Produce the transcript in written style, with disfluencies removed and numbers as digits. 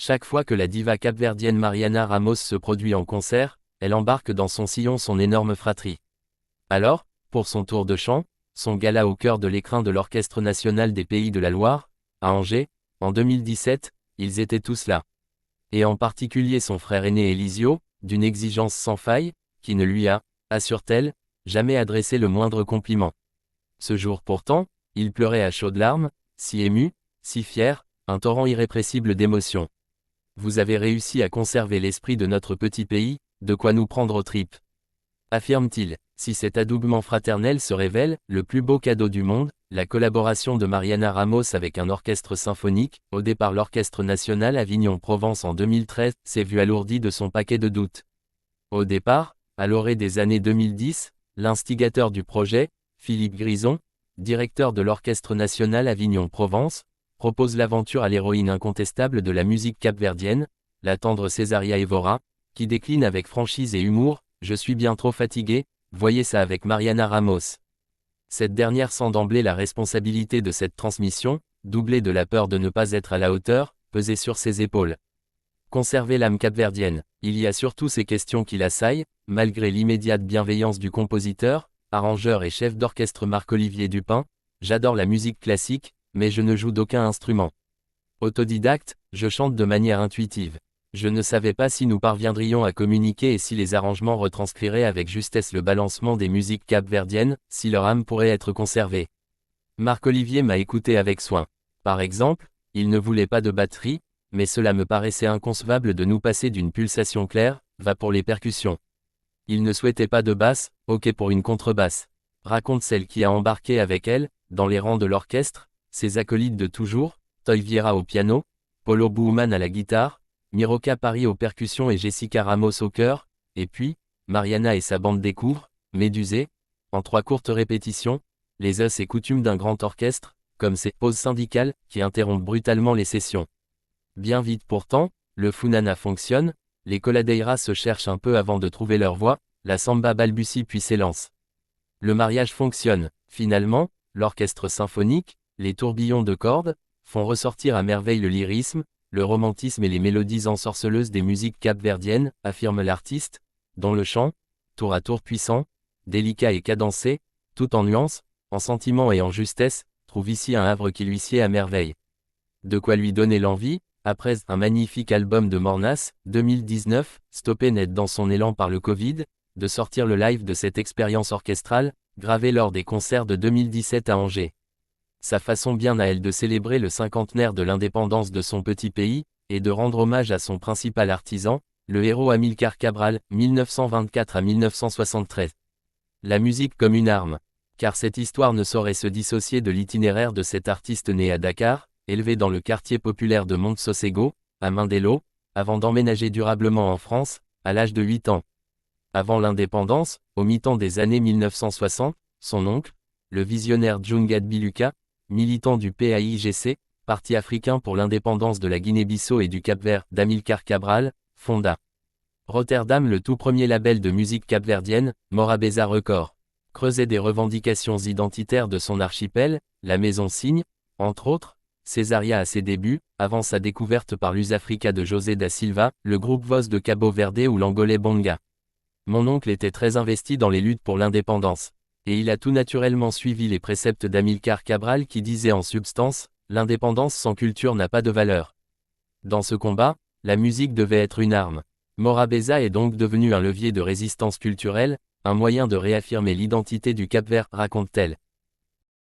Chaque fois que la diva capverdienne Mariana Ramos se produit en concert, elle embarque dans son sillon son énorme fratrie. Alors, pour son tour de chant, son gala au cœur de l'écrin de l'Orchestre national des Pays de la Loire, à Angers, en 2017, ils étaient tous là. Et en particulier son frère aîné Elisio, d'une exigence sans faille, qui ne lui a, assure-t-elle, jamais adressé le moindre compliment. Ce jour pourtant, il pleurait à chaudes larmes, si ému, si fier, un torrent irrépressible d'émotions. Vous avez réussi à conserver l'esprit de notre petit pays, de quoi nous prendre aux tripes. Affirme-t-il, si cet adoubement fraternel se révèle, le plus beau cadeau du monde, la collaboration de Mariana Ramos avec un orchestre symphonique, au départ l'Orchestre national Avignon-Provence en 2013, s'est vu alourdi de son paquet de doutes. Au départ, à l'orée des années 2010, l'instigateur du projet, Philippe Grison, directeur de l'Orchestre national Avignon-Provence, propose l'aventure à l'héroïne incontestable de la musique capverdienne, la tendre Césaria Évora, qui décline avec franchise et humour, « Je suis bien trop fatigué, voyez ça avec Mariana Ramos ». Cette dernière sent d'emblée la responsabilité de cette transmission, doublée de la peur de ne pas être à la hauteur, peser sur ses épaules. Conserver l'âme capverdienne, il y a surtout ces questions qui l'assaillent, malgré l'immédiate bienveillance du compositeur, arrangeur et chef d'orchestre Marc-Olivier Dupin. J'adore la musique classique, mais je ne joue d'aucun instrument. Autodidacte, je chante de manière intuitive. Je ne savais pas si nous parviendrions à communiquer et si les arrangements retranscriraient avec justesse le balancement des musiques capverdiennes, si leur âme pourrait être conservée. Marc-Olivier m'a écouté avec soin. Par exemple, il ne voulait pas de batterie, mais cela me paraissait inconcevable de nous passer d'une pulsation claire, va pour les percussions. Il ne souhaitait pas de basse, ok pour une contrebasse. Raconte celle qui a embarqué avec elle, dans les rangs de l'orchestre, ses acolytes de toujours, Toy Vieira au piano, Polo Bouman à la guitare, Miroca Paris aux percussions et Jessica Ramos au chœur, et puis, Mariana et sa bande découvrent, Médusée, en 3 courtes répétitions, les us et coutumes d'un grand orchestre, comme ces pauses syndicales, qui interrompent brutalement les sessions. Bien vite pourtant, le funana fonctionne, les coladeiras se cherchent un peu avant de trouver leur voix, la samba balbutie puis s'élance. Le mariage fonctionne, finalement, l'orchestre symphonique, les tourbillons de cordes, font ressortir à merveille le lyrisme, le romantisme et les mélodies ensorceleuses des musiques capverdiennes, affirme l'artiste, dont le chant, tour à tour puissant, délicat et cadencé, tout en nuances, en sentiment et en justesse, trouve ici un havre qui lui sied à merveille. De quoi lui donner l'envie, après un magnifique album de Mornas, 2019, stoppé net dans son élan par le Covid, de sortir le live de cette expérience orchestrale, gravée lors des concerts de 2017 à Angers. Sa façon bien à elle de célébrer le cinquantenaire de l'indépendance de son petit pays, et de rendre hommage à son principal artisan, le héros Amilcar Cabral, 1924 à 1973. La musique comme une arme. Car cette histoire ne saurait se dissocier de l'itinéraire de cet artiste né à Dakar, élevé dans le quartier populaire de Monte-Sosego, à Mindelo, avant d'emménager durablement en France, à l'âge de 8 ans. Avant l'indépendance, au mi-temps des années 1960, son oncle, le visionnaire Djoungat Biluka, militant du PAIGC, Parti africain pour l'indépendance de la Guinée-Bissau et du Cap-Vert, d'Amilcar Cabral, fonda Rotterdam le tout premier label de musique capverdienne, Morabeza Records. Creusait des revendications identitaires de son archipel, la maison signe, entre autres, Césaria à ses débuts, avant sa découverte par l'Usafrica de José da Silva, le groupe Voz de Cabo Verde ou l'Angolais Bonga. Mon oncle était très investi dans les luttes pour l'indépendance. Et il a tout naturellement suivi les préceptes d'Amilcar Cabral qui disait en substance, l'indépendance sans culture n'a pas de valeur. Dans ce combat, la musique devait être une arme. Morabeza est donc devenu un levier de résistance culturelle, un moyen de réaffirmer l'identité du Cap-Vert, raconte-t-elle.